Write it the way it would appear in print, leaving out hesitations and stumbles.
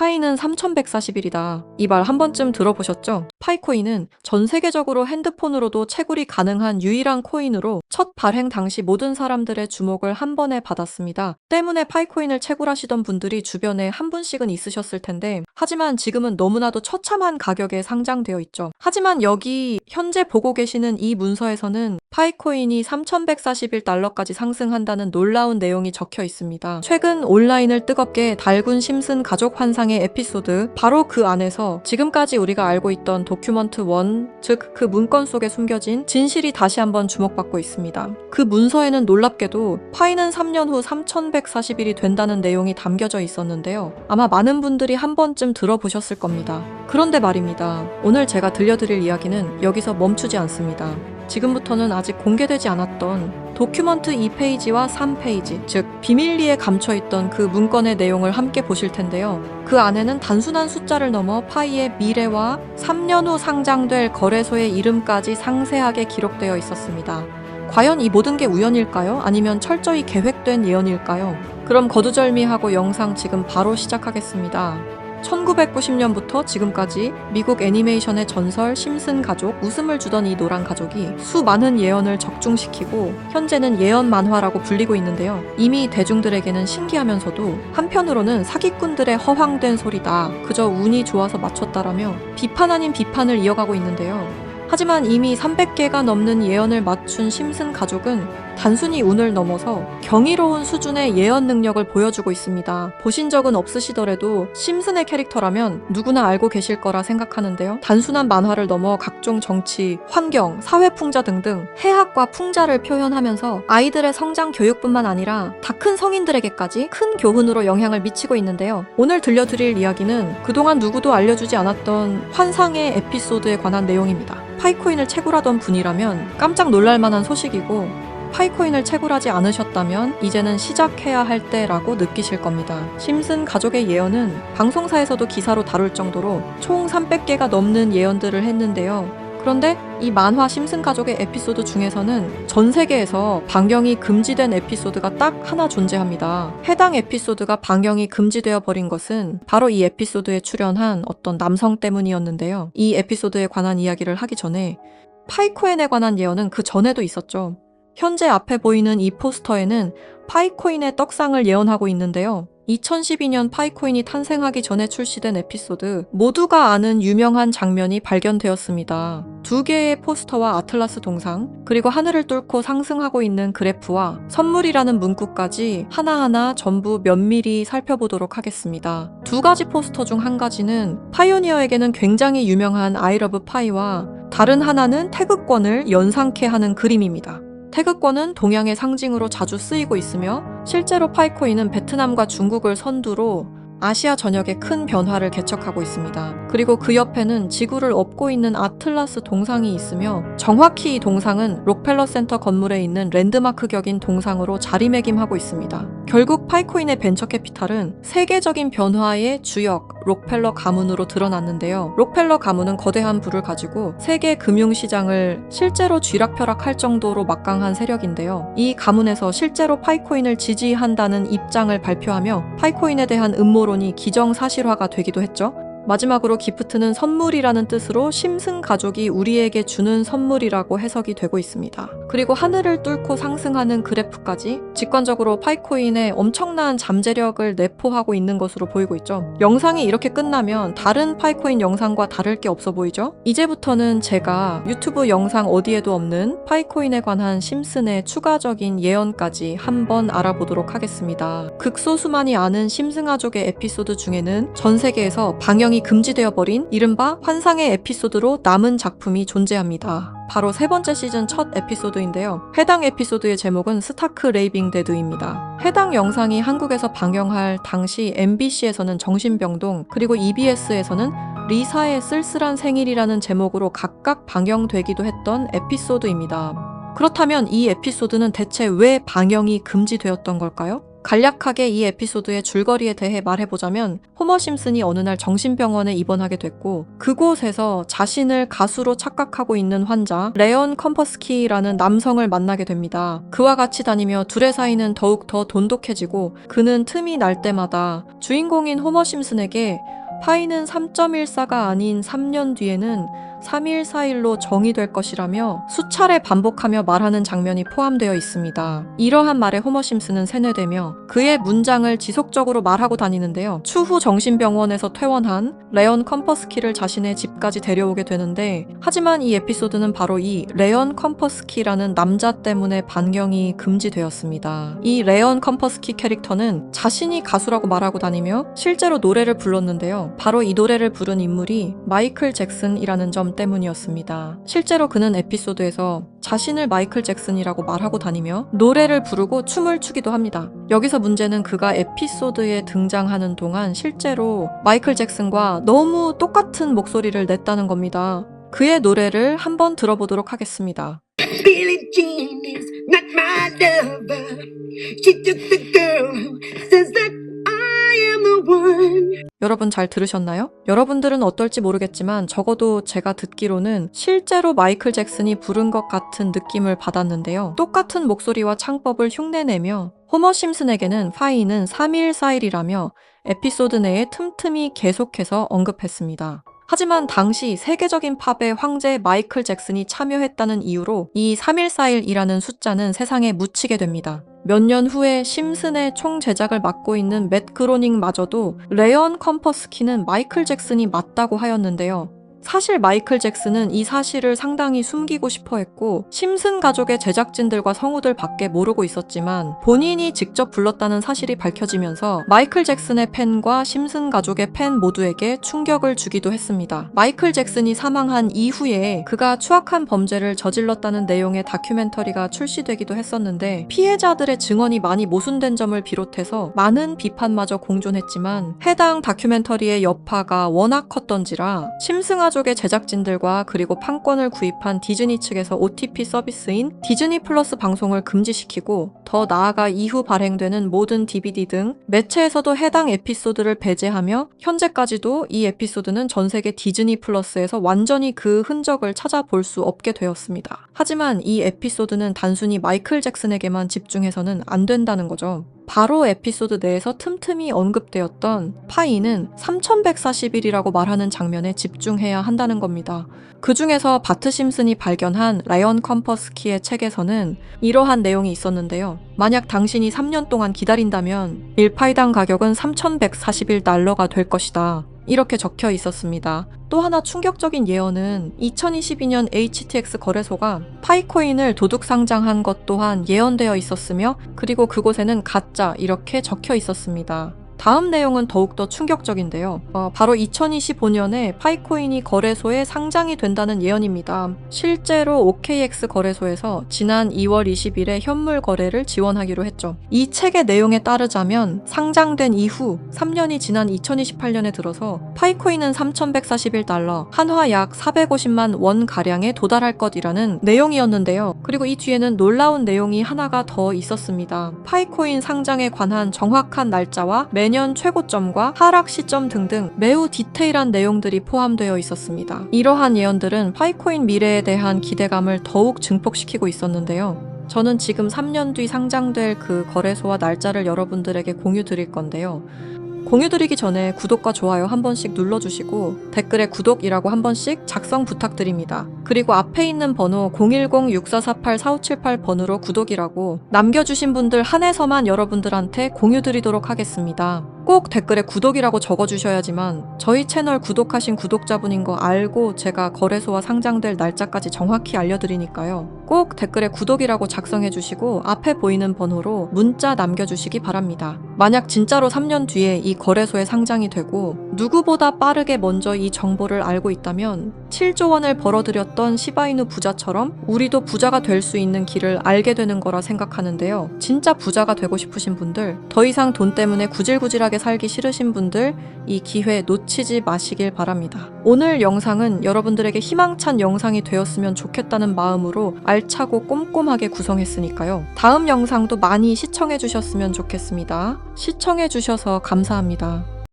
파이는 3140일이다. 이 말 한 번쯤 들어보셨죠? 파이코인은 전 세계적으로 핸드폰으로도 채굴이 가능한 유일한 코인으로 첫 발행 당시 모든 사람들의 주목을 한 번에 받았습니다. 때문에 파이코인을 채굴하시던 분들이 주변에 한 분씩은 있으셨을 텐데, 하지만 지금은 너무나도 처참한 가격에 상장되어 있죠. 하지만 여기 현재 보고 계시는 이 문서에서는 파이코인이 3141달러까지 상승한다는 놀라운 내용이 적혀 있습니다. 최근 온라인을 뜨겁게 달군 심슨 가족 환상의 에피소드, 바로 그 안에서 지금까지 우리가 알고 있던 도큐먼트 1, 즉 그 문건 속에 숨겨진 진실이 다시 한번 주목받고 있습니다. 그 문서에는 놀랍게도 파이는 3년 후 3140일이 된다는 내용이 담겨져 있었는데요. 아마 많은 분들이 한 번쯤 들어보셨을 겁니다. 그런데 말입니다. 오늘 제가 들려드릴 이야기는 여기서 멈추지 않습니다. 지금부터는 아직 공개되지 않았던 도큐먼트 2페이지와 3페이지, 즉 비밀리에 감춰있던 그 문건의 내용을 함께 보실 텐데요. 그 안에는 단순한 숫자를 넘어 파이의 미래와 3년 후 상장될 거래소의 이름까지 상세하게 기록되어 있었습니다. 과연 이 모든 게 우연일까요? 아니면 철저히 계획된 예언일까요? 그럼 거두절미하고 영상 지금 바로 시작하겠습니다. 1990년부터 지금까지 미국 애니메이션의 전설 심슨 가족, 웃음을 주던 이 노란 가족이 수많은 예언을 적중시키고 현재는 예언 만화라고 불리고 있는데요. 이미 대중들에게는 신기하면서도 한편으로는 사기꾼들의 허황된 소리다, 그저 운이 좋아서 맞췄다라며 비판 아닌 비판을 이어가고 있는데요. 하지만 이미 300개가 넘는 예언을 맞춘 심슨 가족은 단순히 운을 넘어서 경이로운 수준의 예언 능력을 보여주고 있습니다. 보신 적은 없으시더라도 심슨의 캐릭터라면 누구나 알고 계실 거라 생각하는데요. 단순한 만화를 넘어 각종 정치, 환경, 사회풍자 등등 해학과 풍자를 표현하면서 아이들의 성장 교육뿐만 아니라 다 큰 성인들에게까지 큰 교훈으로 영향을 미치고 있는데요. 오늘 들려드릴 이야기는 그동안 누구도 알려주지 않았던 환상의 에피소드에 관한 내용입니다. 파이코인을 채굴하던 분이라면 깜짝 놀랄 만한 소식이고, 파이코인을 채굴하지 않으셨다면 이제는 시작해야 할 때라고 느끼실 겁니다. 심슨 가족의 예언은 방송사에서도 기사로 다룰 정도로 총 300개가 넘는 예언들을 했는데요. 그런데 이 만화 심슨 가족의 에피소드 중에서는 전 세계에서 방영이 금지된 에피소드가 딱 하나 존재합니다. 해당 에피소드가 방영이 금지되어 버린 것은 바로 이 에피소드에 출연한 어떤 남성 때문이었는데요. 이 에피소드에 관한 이야기를 하기 전에 파이코인에 관한 예언은 그 전에도 있었죠. 현재 앞에 보이는 이 포스터에는 파이코인의 떡상을 예언하고 있는데요. 2012년 파이코인이 탄생하기 전에 출시된 에피소드, 모두가 아는 유명한 장면이 발견되었습니다. 2개의 포스터와 아틀라스 동상, 그리고 하늘을 뚫고 상승하고 있는 그래프와 선물이라는 문구까지 하나하나 전부 면밀히 살펴보도록 하겠습니다. 2가지 포스터 중 한 가지는 파이오니어에게는 굉장히 유명한 I love 파이와 다른 하나는 태극권을 연상케 하는 그림입니다. 태극권은 동양의 상징으로 자주 쓰이고 있으며 실제로 파이코인은 베트남과 중국을 선두로 아시아 전역에 큰 변화를 개척하고 있습니다. 그리고 그 옆에는 지구를 업고 있는 아틀라스 동상이 있으며 정확히 이 동상은 록펠러 센터 건물에 있는 랜드마크 격인 동상으로 자리매김하고 있습니다. 결국 파이코인의 벤처 캐피탈은 세계적인 변화의 주역 록펠러 가문으로 드러났는데요. 록펠러 가문은 거대한 부를 가지고 세계 금융시장을 실제로 쥐락펴락할 정도로 막강한 세력인데요. 이 가문에서 실제로 파이코인을 지지한다는 입장을 발표하며 파이코인에 대한 음모론이 기정사실화가 되기도 했죠. 마지막으로 기프트는 선물이라는 뜻으로 심슨 가족이 우리에게 주는 선물이라고 해석이 되고 있습니다. 그리고 하늘을 뚫고 상승하는 그래프까지 직관적으로 파이코인의 엄청난 잠재력을 내포하고 있는 것으로 보이고 있죠. 영상이 이렇게 끝나면 다른 파이코인 영상과 다를 게 없어 보이죠? 이제부터는 제가 유튜브 영상 어디에도 없는 파이코인에 관한 심슨의 추가적인 예언까지 한번 알아보도록 하겠습니다. 극소수만이 아는 심슨 가족의 에피소드 중에는 전 세계에서 방영이 금지되어 버린 이른바 환상의 에피소드로 남은 작품이 존재합니다. 바로 3번째 시즌 첫 에피소드인데요. 해당 에피소드의 제목은 스타크 레이빙 데드입니다. 해당 영상이 한국에서 방영할 당시 MBC에서는 정신병동, 그리고 EBS에서는 리사의 쓸쓸한 생일이라는 제목으로 각각 방영되기도 했던 에피소드입니다. 그렇다면 이 에피소드는 대체 왜 방영이 금지되었던 걸까요? 간략하게 이 에피소드의 줄거리에 대해 말해보자면 호머 심슨이 어느 날 정신병원에 입원하게 됐고 그곳에서 자신을 가수로 착각하고 있는 환자 레온 컴퍼스키라는 남성을 만나게 됩니다. 그와 같이 다니며 둘의 사이는 더욱 더 돈독해지고 그는 틈이 날 때마다 주인공인 호머 심슨에게 파이는 3.14가 아닌 3년 뒤에는 3.141로 정의될 것이라며 수차례 반복하며 말하는 장면이 포함되어 있습니다. 이러한 말에 호머 심슨은 세뇌되며 그의 문장을 지속적으로 말하고 다니는데요. 추후 정신병원에서 퇴원한 레온 컴퍼스키를 자신의 집까지 데려오게 되는데 하지만 이 에피소드는 바로 이 레온 컴퍼스키라는 남자 때문에 반경이 금지되었습니다. 이 레온 컴퍼스키 캐릭터는 자신이 가수라고 말하고 다니며 실제로 노래를 불렀는데요. 바로 이 노래를 부른 인물이 마이클 잭슨이라는 점 때문이었습니다. 실제로 그는 에피소드에서 자신을 마이클 잭슨이라고 말하고 다니며 노래를 부르고 춤을 추기도 합니다. 여기서 문제는 그가 에피소드에 등장하는 동안 실제로 마이클 잭슨과 너무 똑같은 목소리를 냈다는 겁니다. 그의 노래를 한번 들어보도록 하겠습니다. Billie Jean is not my lover. She's just a girl who says that I am the one. 여러분 잘 들으셨나요? 여러분들은 어떨지 모르겠지만 적어도 제가 듣기로는 실제로 마이클 잭슨이 부른 것 같은 느낌을 받았는데요. 똑같은 목소리와 창법을 흉내내며 호머 심슨에게는 파이는 3.141이라며 에피소드 내에 틈틈이 계속해서 언급했습니다. 하지만 당시 세계적인 팝의 황제 마이클 잭슨이 참여했다는 이유로 이 3.141이라는 숫자는 세상에 묻히게 됩니다. 몇 년 후에 심슨의 총 제작을 맡고 있는 맷 그로닝마저도 레온 컴퍼스키는 마이클 잭슨이 맞다고 하였는데요. 사실 마이클 잭슨은 이 사실을 상당히 숨기고 싶어 했고 심슨 가족의 제작진들과 성우들 밖에 모르고 있었지만 본인이 직접 불렀다는 사실이 밝혀지면서 마이클 잭슨의 팬과 심슨 가족의 팬 모두에게 충격을 주기도 했습니다. 마이클 잭슨이 사망한 이후에 그가 추악한 범죄를 저질렀다는 내용의 다큐멘터리가 출시되기도 했었는데 피해자들의 증언이 많이 모순된 점을 비롯해서 많은 비판마저 공존했지만 해당 다큐멘터리의 여파가 워낙 컸던지라 심슨 가족의 제작진들과 그리고 판권을 구입한 디즈니 측에서 OTP 서비스인 디즈니 플러스 방송을 금지시키고 더 나아가 이후 발행되는 모든 DVD 등 매체에서도 해당 에피소드를 배제하며 현재까지도 이 에피소드는 전 세계 디즈니 플러스에서 완전히 그 흔적을 찾아볼 수 없게 되었습니다. 하지만 이 에피소드는 단순히 마이클 잭슨에게만 집중해서는 안 된다는 거죠. 바로 에피소드 내에서 틈틈이 언급되었던 파이는 3141이라고 말하는 장면에 집중해야 한다는 겁니다. 그 중에서 바트 심슨이 발견한 라이언 컴퍼스키의 책에서는 이러한 내용이 있었는데요. 만약 당신이 3년 동안 기다린다면 1파이당 가격은 3141달러가 될 것이다. 이렇게 적혀 있었습니다. 또 하나 충격적인 예언은 2022년 HTX 거래소가 파이코인을 도둑 상장한 것 또한 예언되어 있었으며 그리고 그곳에는 가짜 이렇게 적혀 있었습니다. 다음 내용은 더욱더 충격적인데요. 바로 2025년에 파이코인이 거래소에 상장이 된다는 예언입니다. 실제로 OKX 거래소에서 지난 2월 20일에 현물 거래를 지원하기로 했죠. 이 책의 내용에 따르자면 상장된 이후 3년이 지난 2028년에 들어서 파이코인은 3,141달러, 한화 약 450만 원 가량에 도달할 것이라는 내용이었는데요. 그리고 이 뒤에는 놀라운 내용이 하나가 더 있었습니다. 파이코인 상장에 관한 정확한 날짜와 매년 최고점과 하락 시점 등등 매우 디테일한 내용들이 포함되어 있었습니다. 이러한 예언들은 파이코인 미래에 대한 기대감을 더욱 증폭시키고 있었는데요. 저는 지금 3년 뒤 상장될 그 거래소와 날짜를 여러분들에게 공유 드릴 건데요. 공유 드리기 전에 구독과 좋아요 한 번씩 눌러주시고 댓글에 구독이라고 한 번씩 작성 부탁드립니다. 그리고 앞에 있는 번호 010-6448-4578번으로 구독이라고 남겨주신 분들 한해서만 여러분들한테 공유 드리도록 하겠습니다. 꼭 댓글에 구독이라고 적어주셔야지만 저희 채널 구독하신 구독자분인 거 알고 제가 거래소와 상장될 날짜까지 정확히 알려드리니까요. 꼭 댓글에 구독이라고 작성해주시고 앞에 보이는 번호로 문자 남겨주시기 바랍니다. 만약 진짜로 3년 뒤에 이 거래소에 상장이 되고 누구보다 빠르게 먼저 이 정보를 알고 있다면 7조 원을 벌어들였던 시바이누 부자처럼 우리도 부자가 될 수 있는 길을 알게 되는 거라 생각하는데요. 진짜 부자가 되고 싶으신 분들, 더 이상 돈 때문에 구질구질하게 살기 싫으신 분들, 이 기회 놓치지 마시길 바랍니다. 오늘 영상은 여러분들에게 희망찬 영상이 되었으면 좋겠다는 마음으로 알차고 꼼꼼하게 구성했으니까요. 다음 영상도 많이 시청해 주셨으면 좋겠습니다. 시청해 주셔서 감사합니다.